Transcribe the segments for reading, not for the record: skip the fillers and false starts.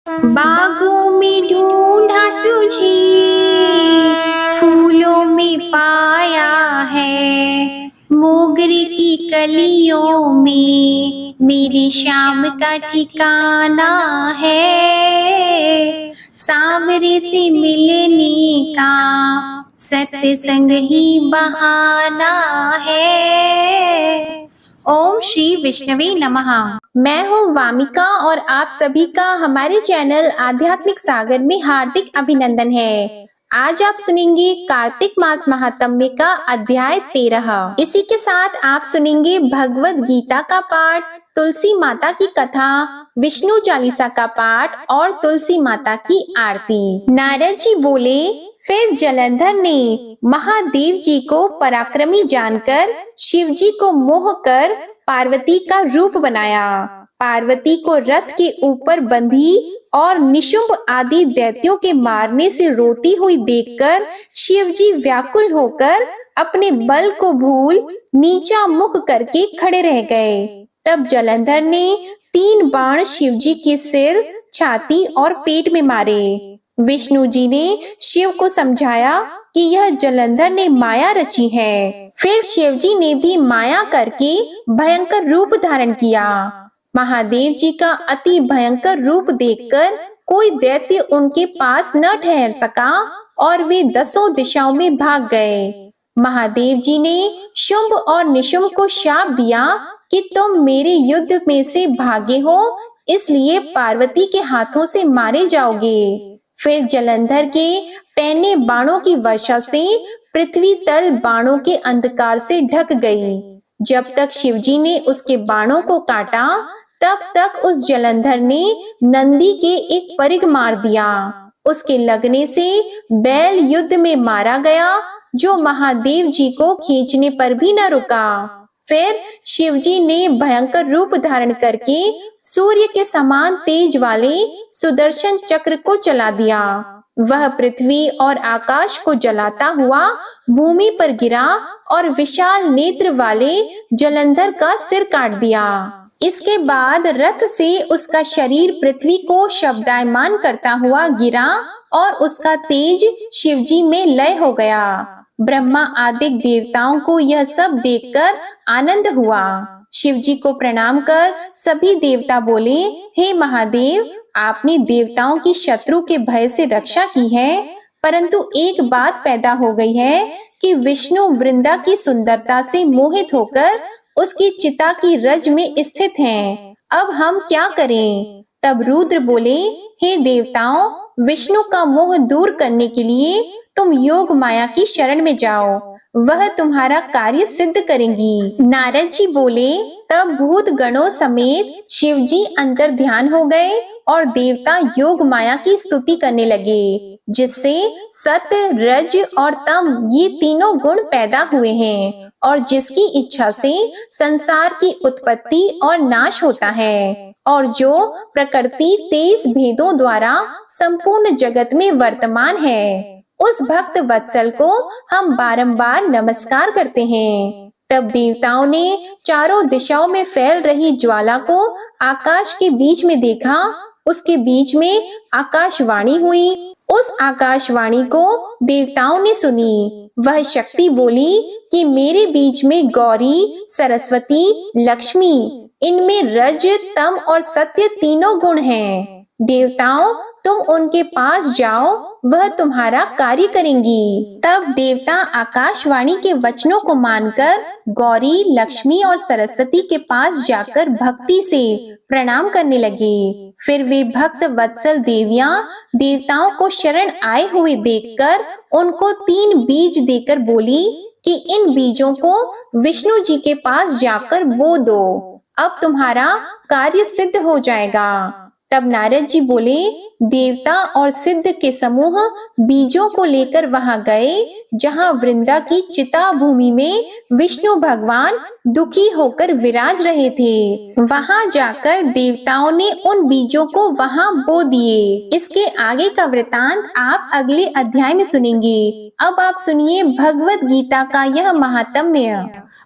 बागों में ढूंढा तुझे, फूलों में पाया है, मोगरे की कलियों में मेरी शाम का ठिकाना है। सांवरे से मिलने का सत्संग ही बहाना है। ओम श्री विष्णवे नमः। मैं हूँ वामिका और आप सभी का हमारे चैनल आध्यात्मिक सागर में हार्दिक अभिनंदन है। आज आप सुनेंगे कार्तिक मास महात्म्य का अध्याय 13। इसी के साथ आप सुनेंगे भगवत गीता का पाठ, तुलसी माता की कथा, विष्णु चालीसा का पाठ और तुलसी माता की आरती। नारद जी बोले, फिर जलंधर ने महादेव जी को पराक्रमी जानकर शिव जी को मोह कर पार्वती का रूप बनाया। पार्वती को रथ के ऊपर बंधी और निशुंभ आदि दैत्यों के मारने से रोती हुई देखकर शिव जी व्याकुल होकर अपने बल को भूल नीचा मुख करके खड़े रह गए। तब जलंधर ने 3 बाण शिव जी के सिर, छाती और पेट में मारे। विष्णु जी ने शिव को समझाया कि यह जलंधर ने माया रची है। फिर शिव जी ने भी माया करके भयंकर रूप धारण किया। महादेव जी का अति भयंकर रूप देखकर कोई दैत्य उनके पास न ठहर सका और वे 10 दिशाओं में भाग गए। महादेव जी ने शुंभ और निशुंभ को शाप दिया कि तुम मेरे युद्ध में से भागे हो, इसलिए पार्वती के हाथों से मारे जाओगे। फिर जलंधर के पैने बाणों की वर्षा से पृथ्वी तल बाणों के अंधकार से ढक गई। जब तक शिवजी ने उसके बाणों को काटा, तब तक उस जलंधर ने नंदी के एक परिग मार दिया। उसके लगने से बैल युद्ध में मारा गया, जो महादेव जी को खींचने पर भी न रुका। फिर शिवजी ने भयंकर रूप धारण करके सूर्य के समान तेज वाले सुदर्शन चक्र को चला दिया। वह पृथ्वी और आकाश को जलाता हुआ भूमि पर गिरा और विशाल नेत्र वाले जलंधर का सिर काट दिया। इसके बाद रथ से उसका शरीर पृथ्वी को शब्दायमान करता हुआ गिरा और उसका तेज शिवजी में लय हो गया। ब्रह्मा आदि देवताओं को यह सब देखकर आनंद हुआ। शिव जी को प्रणाम कर सभी देवता बोले, हे महादेव, आपने देवताओं की शत्रु के भय से रक्षा की है, परंतु एक बात पैदा हो गई है कि विष्णु वृंदा की सुंदरता से मोहित होकर उसकी चिता की रज में स्थित हैं। अब हम क्या करें? तब रुद्र बोले, हे देवताओं, विष्णु का मोह दूर करने के लिए तुम योग माया की शरण में जाओ, वह तुम्हारा कार्य सिद्ध करेंगी। नारद जी बोले, तब भूत गणों समेत शिव जी अंतर ध्यान हो गए और देवता योग माया की स्तुति करने लगे, जिससे सत्य, रज और तम ये तीनों गुण पैदा हुए हैं और जिसकी इच्छा से संसार की उत्पत्ति और नाश होता है और जो प्रकृति 23 भेदों द्वारा संपूर्ण जगत में वर्तमान है। उस भक्त वत्सल को हम बारंबार नमस्कार करते हैं। तब देवताओं ने चारों दिशाओं में फैल रही ज्वाला को आकाश के बीच में देखा। उसके बीच में आकाशवाणी हुई। उस आकाशवाणी को देवताओं ने सुनी। वह शक्ति बोली कि मेरे बीच में गौरी, सरस्वती, लक्ष्मी, इनमें रज, तम और सत्य तीनों गुण हैं। देवताओं, तुम उनके पास जाओ, वह तुम्हारा कार्य करेंगी। तब देवता आकाशवाणी के वचनों को मानकर गौरी, लक्ष्मी और सरस्वती के पास जाकर भक्ति से प्रणाम करने लगे। फिर वे भक्त वत्सल देवियां देवताओं को शरण आए हुए देखकर उनको 3 बीज देकर बोली कि इन बीजों को विष्णु जी के पास जाकर बो दो, अब तुम्हारा कार्य सिद्ध हो जाएगा। तब नारद जी बोले, देवता और सिद्ध के समूह बीजों को लेकर वहां गए, जहां वृंदा की चिता भूमि में विष्णु भगवान दुखी होकर विराज रहे थे। वहां जाकर देवताओं ने उन बीजों को वहां बो दिए। इसके आगे का वृतांत आप अगले अध्याय में सुनेंगे। अब आप सुनिए भगवत गीता का यह महात्म्य।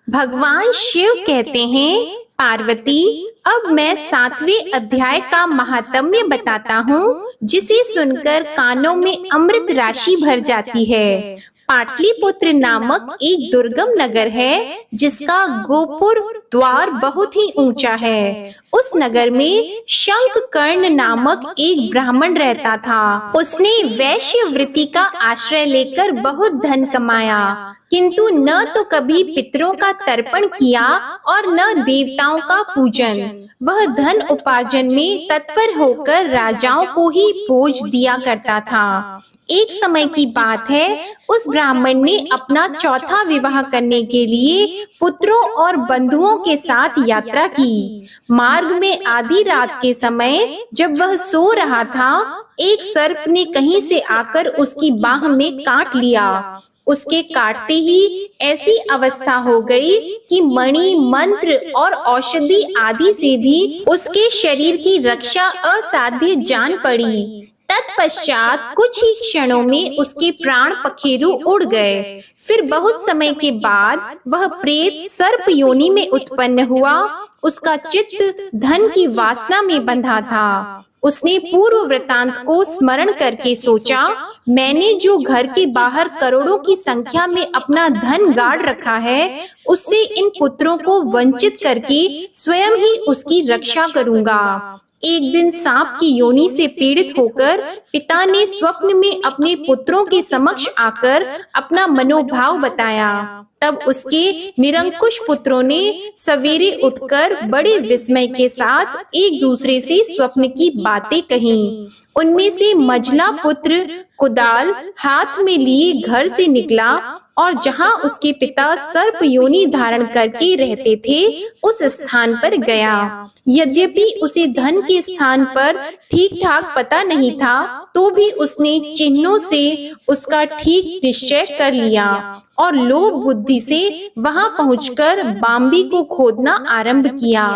भगवान शिव कहते हैं, पार्वती, अब मैं 7वें अध्याय का महात्म्य बताता हूँ, जिसे सुनकर कानों में अमृत राशि भर जाती है। पाटलिपुत्र नामक एक दुर्गम नगर है, जिसका गोपुर द्वार बहुत ही ऊंचा है। उस नगर में शंखकर्ण नामक एक ब्राह्मण रहता था। उसने वैश्य वृत्ति का आश्रय लेकर बहुत धन कमाया, किंतु न तो कभी पितरों का तर्पण किया और न देवताओं का पूजन। वह धन उपार्जन में तत्पर होकर राजाओं को ही भोज दिया करता था। एक समय की बात है, उस ब्राह्मण ने अपना चौथा विवाह करने के लिए पुत्रों और बंधुओं के साथ यात्रा की। मार्ग में आधी रात के समय जब वह सो रहा था, एक सर्प ने कहीं से आकर उसकी बाह में काट लिया। उसके काटते ही ऐसी अवस्था हो गई कि मणि, मंत्र और औषधि आदि से भी उसके शरीर की रक्षा असाध्य जान पड़ी। तत्पश्चात कुछ ही क्षणों में उसके प्राण पखेरु उड़ गए। फिर बहुत समय के बाद वह प्रेत सर्प योनि में उत्पन्न हुआ। उसका चित्त धन की वासना में बंधा था। उसने पूर्व वृतांत को स्मरण करके सोचा, मैंने जो घर के बाहर करोड़ों की संख्या में अपना धन गाड़ रखा है, उससे इन पुत्रों को वंचित करके स्वयं ही उसकी रक्षा करूंगा। एक दिन सांप की योनि से पीड़ित होकर पिता ने स्वप्न में अपने पुत्रों के समक्ष आकर अपना मनोभाव बताया। तब उसके निरंकुश पुत्रों ने सवेरे उठकर बड़े विस्मय के साथ एक दूसरे से स्वप्न की बातें कहीं। उनमें से मझला पुत्र कुदाल हाथ में लिए घर से निकला और जहां उसके पिता सर्प योनि धारण करके रहते थे, उस स्थान पर गया। यद्यपि उसे धन के स्थान पर ठीक ठाक पता नहीं था, तो भी उसने चिन्हों से उसका ठीक निश्चय कर लिया और लोभ बुद्धि से वहां पहुंचकर बाम्बी को खोदना आरंभ किया।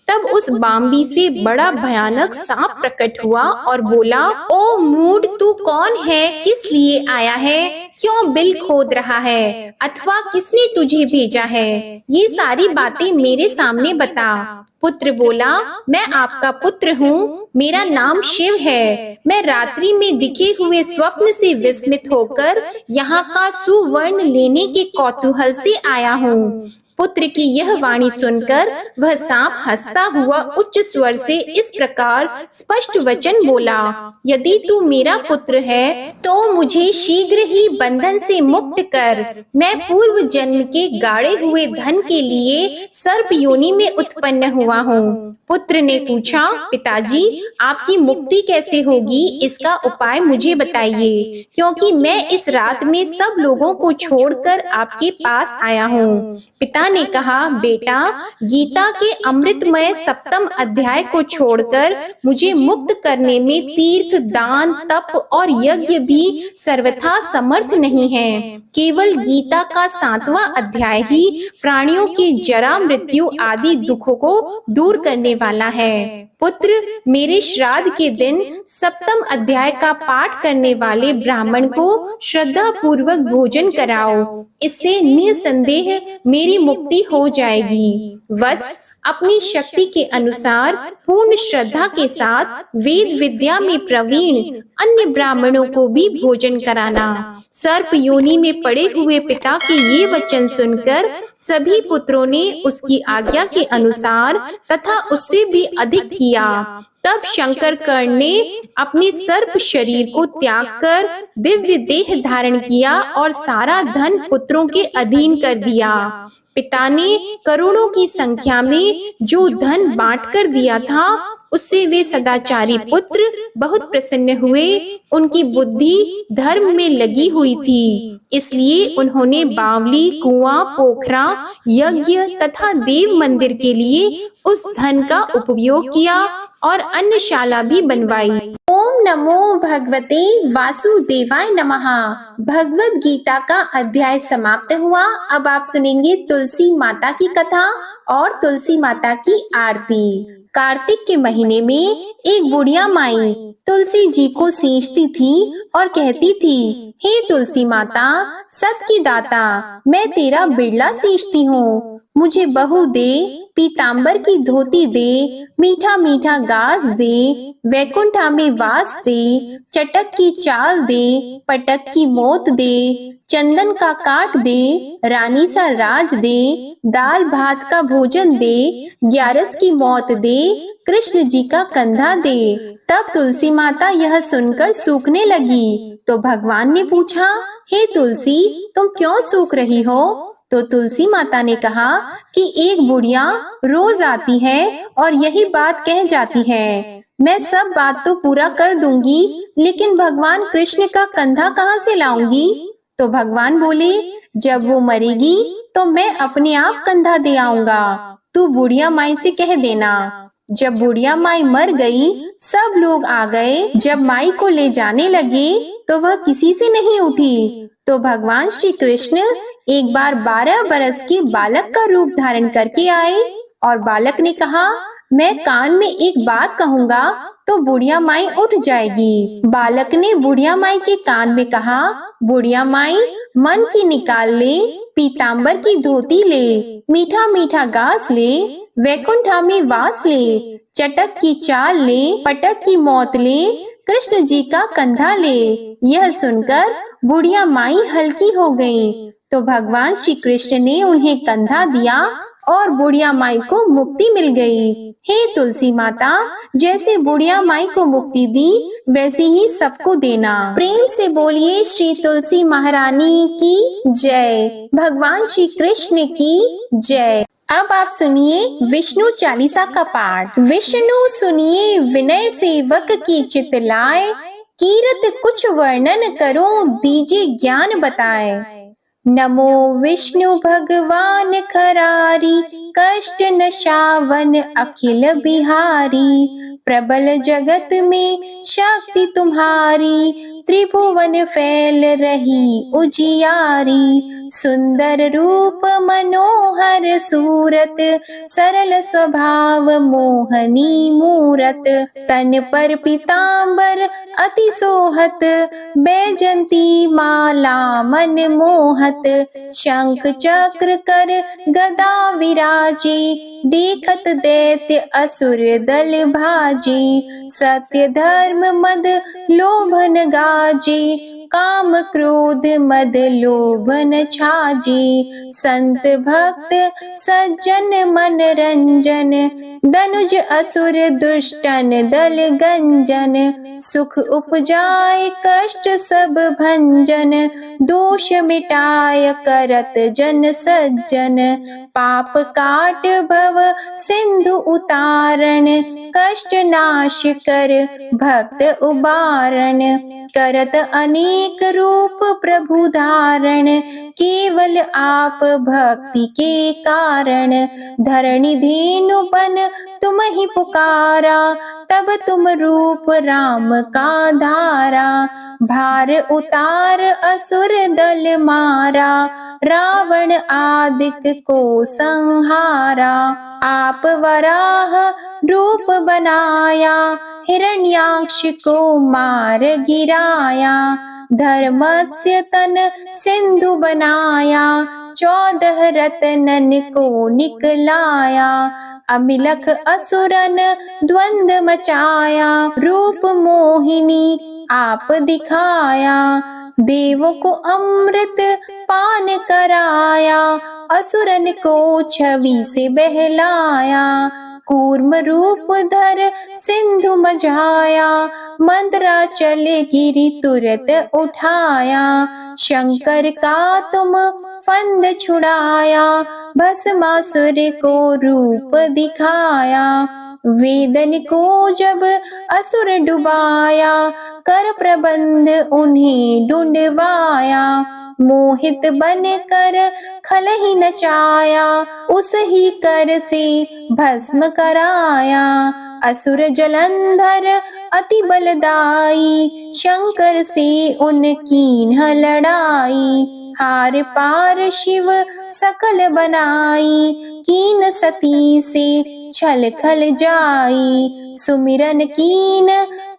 तब उस बाम्बी से बड़ा भयानक सांप प्रकट हुआ और बोला, ओ मूढ़, तू कौन है? किस लिए आया है? क्यों बिल खोद रहा है? अथवा किसने तुझे भेजा है? ये सारी बातें मेरे सामने बता। पुत्र बोला, मैं आपका पुत्र हूँ, मेरा नाम शिव है। मैं रात्रि में दिखे हुए स्वप्न से विस्मित होकर यहाँ का सुवर्ण लेने के कौतूहल से आया हूँ। पुत्र की यह वाणी सुनकर वह सांप हंसता हुआ उच्च स्वर से इस प्रकार स्पष्ट वचन बोला, यदि तू मेरा पुत्र है तो मुझे शीघ्र ही बंधन से मुक्त कर। मैं पूर्व जन्म के गाड़े हुए धन के लिए सर्प योनि में उत्पन्न हुआ हूँ। पुत्र ने पूछा, पिताजी, आपकी मुक्ति कैसे होगी? इसका उपाय मुझे बताइए, क्योंकि मैं इस रात में सब लोगों को छोड़कर आपके पास आया हूँ। पिता ने कहा, बेटा, गीता के अमृतमय 7वें अध्याय को छोड़कर मुझे मुक्त करने में तीर्थ, दान, तप और यज्ञ भी सर्वथा समर्थ नहीं है। केवल गीता का 7वां अध्याय ही प्राणियों के जरा, मृत्यु आदि दुखों को दूर करने वाला है। पुत्र, मेरे श्राद्ध के दिन 7वें अध्याय का पाठ करने वाले ब्राह्मण को श्रद्धा पूर्वक भोजन कराओ। इससे निसंदेह मेरी मुक्ति हो जाएगी। वत्स, अपनी शक्ति के अनुसार पूर्ण श्रद्धा के साथ वेद विद्या में प्रवीण अन्य ब्राह्मणों को भी भोजन कराना। सर्प योनि में पड़े हुए पिता के ये वचन सुनकर सभी पुत्रों ने उसकी आज्ञा के अनुसार तथा उससे भी अधिक किया। तब शंकरकर्ण ने अपने सर्प शरीर को त्याग कर दिव्य देह धारण किया और सारा धन पुत्रों के अधीन कर दिया। पिता ने करोड़ों की संख्या में जो धन बांट कर दिया था, उससे वे सदाचारी पुत्र बहुत प्रसन्न हुए। उनकी बुद्धि धर्म में लगी हुई थी, इसलिए उन्होंने बावली, कुआं, पोखरा, यज्ञ तथा देव मंदिर के लिए उस धन का उपयोग किया और अन्नशाला भी बनवाई। ओम नमो भगवते वासुदेवाय नमः। भगवद गीता का अध्याय समाप्त हुआ। अब आप सुनेंगे तुलसी माता की कथा और तुलसी माता की आरती। कार्तिक के महीने में एक बुढ़िया माई तुलसी जी को सींचती थी और कहती थी, हे तुलसी माता, सत की दाता, मैं तेरा बिरला सींचती हूँ, मुझे बहू दे, पीतांबर की धोती दे, मीठा मीठा गास दे, वैकुंठा में वास दे, चटक की चाल दे, पटक की मोत दे, चंदन का काट दे, रानी सा राज दे, दाल भात का भोजन दे, 11 की मौत दे, कृष्ण जी का कंधा दे। तब तुलसी माता यह सुनकर सूखने लगी। तो भगवान ने पूछा, हे तुलसी, तुम क्यों सूख रही हो? तो तुलसी माता ने कहा कि एक बुढ़िया रोज आती है और यही बात कह जाती है। मैं सब बात तो पूरा कर दूंगी, लेकिन भगवान कृष्ण का कंधा कहाँ से लाऊंगी? तो भगवान बोले, जब वो मरेगी तो मैं अपने आप कंधा दे आऊंगा। तू बुढ़िया माई से कह देना। जब बुढ़िया माई मर गई, सब लोग आ गए। जब माई को ले जाने लगे तो वह किसी से नहीं उठी। तो भगवान श्री कृष्ण एक बार 12 बरस के बालक का रूप धारण करके आए और बालक ने कहा, मैं कान में एक बात कहूंगा तो बुढ़िया माई उठ जाएगी। बालक ने बुढ़िया माई के कान में कहा, बुढ़िया माई, मन की निकाल ले, पीतांबर की धोती ले, मीठा मीठा गास ले, वैकुंठा में वास ले, चटक की चाल ले, पटक की मौत ले, कृष्ण जी का कंधा ले। यह सुनकर बुढ़िया माई हल्की हो गई। तो भगवान श्री कृष्ण ने उन्हें कंधा दिया और बुढ़िया माई को मुक्ति मिल गई। हे तुलसी माता, जैसे बुढ़िया माई को मुक्ति दी, वैसे ही सबको देना। प्रेम से बोलिए श्री तुलसी महारानी की जय। भगवान श्री कृष्ण की जय। अब आप सुनिए विष्णु चालीसा का पाठ। विष्णु सुनिए विनय सेवक की चितलाए, कीरत कुछ वर्णन करो दीजिए ज्ञान बताए। नमो विष्णु भगवान खरारी, कष्ट नशावन अखिल बिहारी। प्रबल जगत में शक्ति तुम्हारी, त्रिभुवन फैल रही उजियारी। सुंदर रूप मनोहर सूरत, सरल स्वभाव मोहनी मूरत। तन पर पीतांबर अति सोहत, बैजंती माला मन मोहत। शंख चक्र कर गदा विराजे, देखत दैत्य असुर दल भाजे। सत्य धर्म मद लोभन गाजे, काम क्रोध मद लोभन छाजे। संत भक्त सज्जन मन रंजन, धनुज असुर दुष्टन दल गंजन। सुख उपजाए कष्ट सब भंजन, दोष मिटाय करत जन सज्जन। पाप काट भव सिंधु उतारण, कष्ट नाश कर भक्त उबारण। करत अनेक रूप प्रभु धारण, केवल आप भक्ति के कारण। धरणी धेनु बन तुम ही पुकारा, तब तुम रूप राम का धारा। भार उतार असुर दल मारा, रावण आदिक को संहारा। आप वराह रूप बनाया, हिरण्याक्ष को मार गिराया। धर्मस्य तन सिंधु बनाया, 14 रत्नन को निकलाया। अमिलख असुरन द्वंद मचाया, रूप मोहिनी आप दिखाया। देवों को अमृत पान कराया, असुरन को छवि से बहलाया। कूर्म रूप धर सिंधु मझाया, मंदराचल गिरि तुरत उठाया। शंकर का तुम फंद छुड़ाया, भस्मासुर को रूप दिखाया। वेदन को जब असुर डुबाया, कर प्रबंध उन्हें ढूंढवाया। मोहित बन कर खल ही नचाया, उस ही कर से भस्म कराया। असुर जलंधर अति बलदाई, शंकर से उनकी न लड़ाई। हार पार शिव सकल बनाई, कीन सती से छल खल जाई। सुमिरन कीन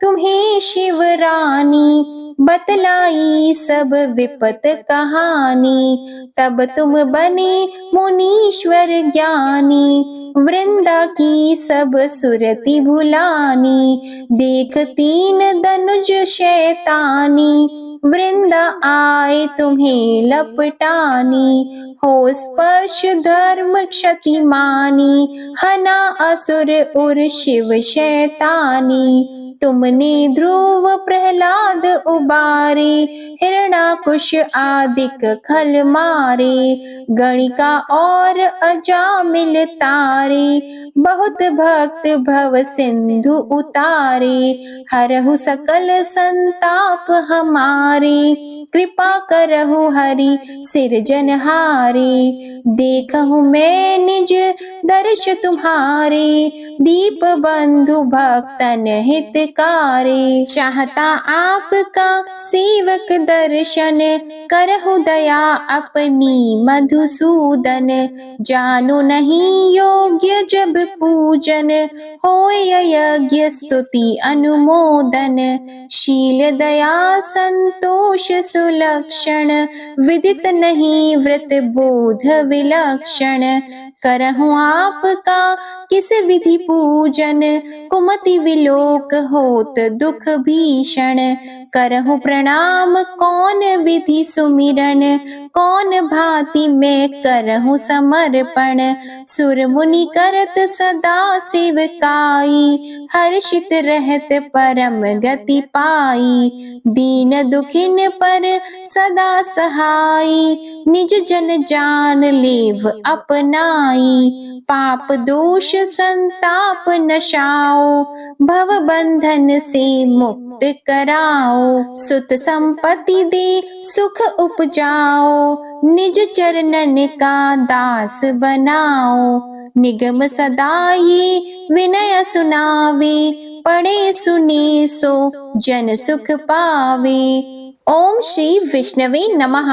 तुम्हें शिव रानी, बतलाई सब विपत कहानी, तब तुम बने मुनीश्वर ज्ञानी। वृंदा की सब सुरति भुलानी, देख तीन धनुज शैतानी। वृंदा आए तुम्हें लपटानी, हो स्पर्श धर्म क्षति मानी। हना असुर उर शिव शैतानी, तुमने ध्रुव प्रहलाद उबारे। हिरणाकुश आदिक खल मारे, गणिका और अजामिल तारे। बहुत भक्त भव सिंधु उतारे, हरहु सकल संताप हमारे। कृपा करहु हरि सिरजनहारे, देखहु मैं निज दर्श तुम्हारे। दीप बंधु भक्तन हितकारे, चाहता आपका सेवक दर्शन। करहु दया अपनी मधुसूदन, जानो नहीं योग्य जब पूजन। होय यज्ञ स्तुति अनुमोदन, शील दया संतोष सुलक्षण। विदित नहीं व्रत बोध विलक्षण, करहु आपका किस विधि पूजन। कुमति विलोक होत दुख भीषण, करहु प्रणाम कौन विधि सुमिरन। कौन भांति मैं करहु समर्पण, सुर मुनि करत सदा सेवकाई। हर्षित रहत परम गति पाई, दीन दुखिन पर सदा सहाई। निज जन जान लेव अपनाई, पाप दोष संताप नशाओ। भव बंधन से मुक्त कराओ, सुत संपत्ति दे सुख उपजाओ। निज चरणन का दास बनाओ, निगम सदा ये विनय सुनावे। पढ़े सुने सो जन सुख पावे। ओम श्री विष्णवे नमः।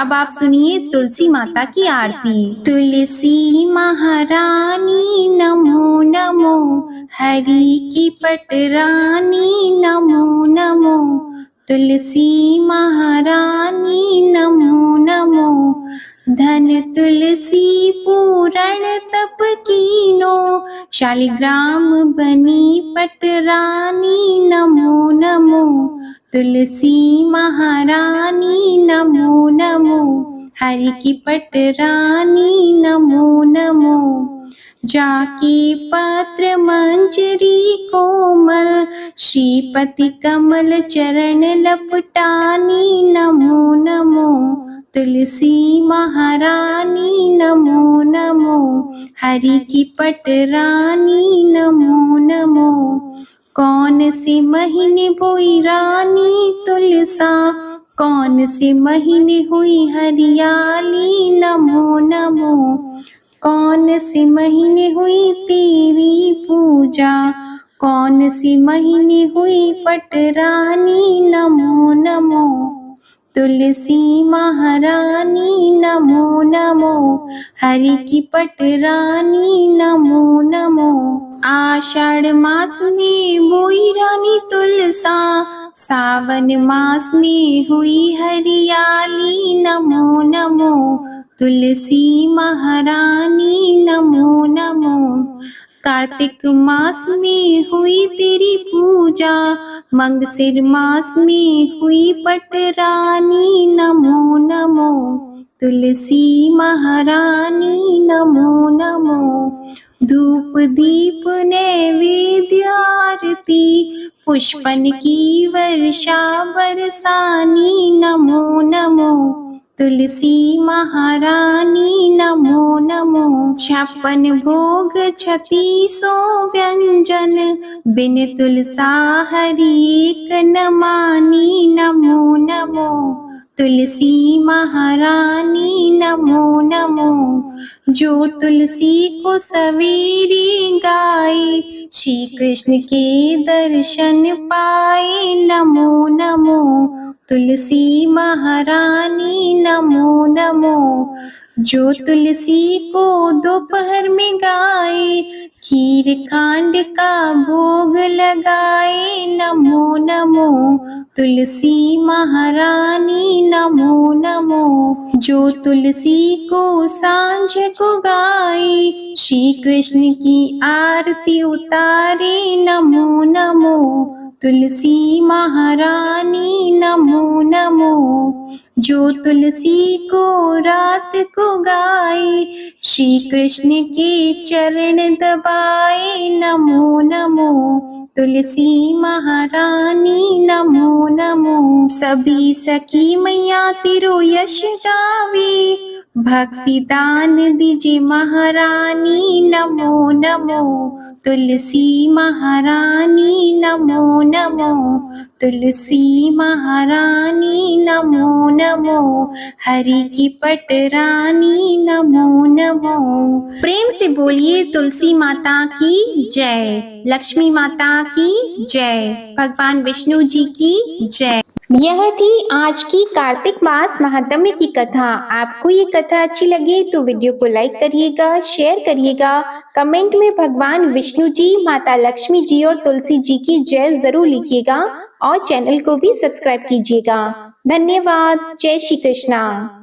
अब आप सुनिए तुलसी माता की आरती। तुलसी महारानी नमो नमो, हरि की पटरानी नमो नमो। तुलसी महारानी नमो नमो, धन तुलसी पूरण तप कीनो। शालिग्राम बनी पटरानी नमो नमो। तुलसी महारानी नमो नमो, हरि की पटरानी नमो नमो। जाकी पत्र मंजरी कोमल, श्रीपति कमल चरण लपटानी नमो नमो। तुलसी महारानी नमो नमो, हरि की पटरानी नमो नमो। कौन से महीने बोई रानी तुलसा, कौन से महीने हुई हरियाली नमो नमो। कौन से महीने हुई तेरी पूजा, कौन से महीने हुई पटरानी नमो नमो। तुलसी महारानी नमो नमो, हरि की पटरानी नमो नमो। आषाढ़ मास में बोई रानी तुलसा, सावन मास में हुई हरियाली नमो नमो। तुलसी महारानी नमो नमो। कार्तिक मास में हुई तेरी पूजा, मंगसिर मास में हुई पटरानी नमो नमो। तुलसी महारानी नमो नमो। धूप दीप नैवेद्य आरती, पुष्पन की वर्षा बरसानी नमो नमो। तुलसी महारानी नमो नमो। 56 भोग 3600 व्यंजन, बिन तुलसा हरि एक न मानी नमो नमो। तुलसी महारानी नमो नमो। जो तुलसी को सवेरे गाए, श्री कृष्ण के दर्शन पाए नमो नमो। तुलसी महारानी नमो नमो। जो तुलसी को दोपहर में गाए, खीर खांड का भोग लगाए नमो नमो। तुलसी महारानी नमो नमो। जो तुलसी को सांझ को गाए, श्री कृष्ण की आरती उतारे नमो नमो। तुलसी महारानी नमो नमो। जो तुलसी को रात को गाए, श्री कृष्ण के चरण दबाए नमो नमो। तुलसी महारानी नमो नमो। सभी सखी मैया तेरो यश गावे, भक्ति दान दीजिए महारानी नमो नमो। तुलसी महारानी नमो नमो। तुलसी महारानी नमो नमो। हरि की पटरानी नमो नमो। प्रेम से बोलिए तुलसी माता की जय, लक्ष्मी माता की जय, भगवान विष्णु जी की जय। यह थी आज की कार्तिक मास महात्म्य की कथा। आपको ये कथा अच्छी लगे तो वीडियो को लाइक करिएगा, शेयर करिएगा, कमेंट में भगवान विष्णु जी, माता लक्ष्मी जी और तुलसी जी की जय जरूर लिखिएगा और चैनल को भी सब्सक्राइब कीजिएगा। धन्यवाद। जय श्री कृष्णा।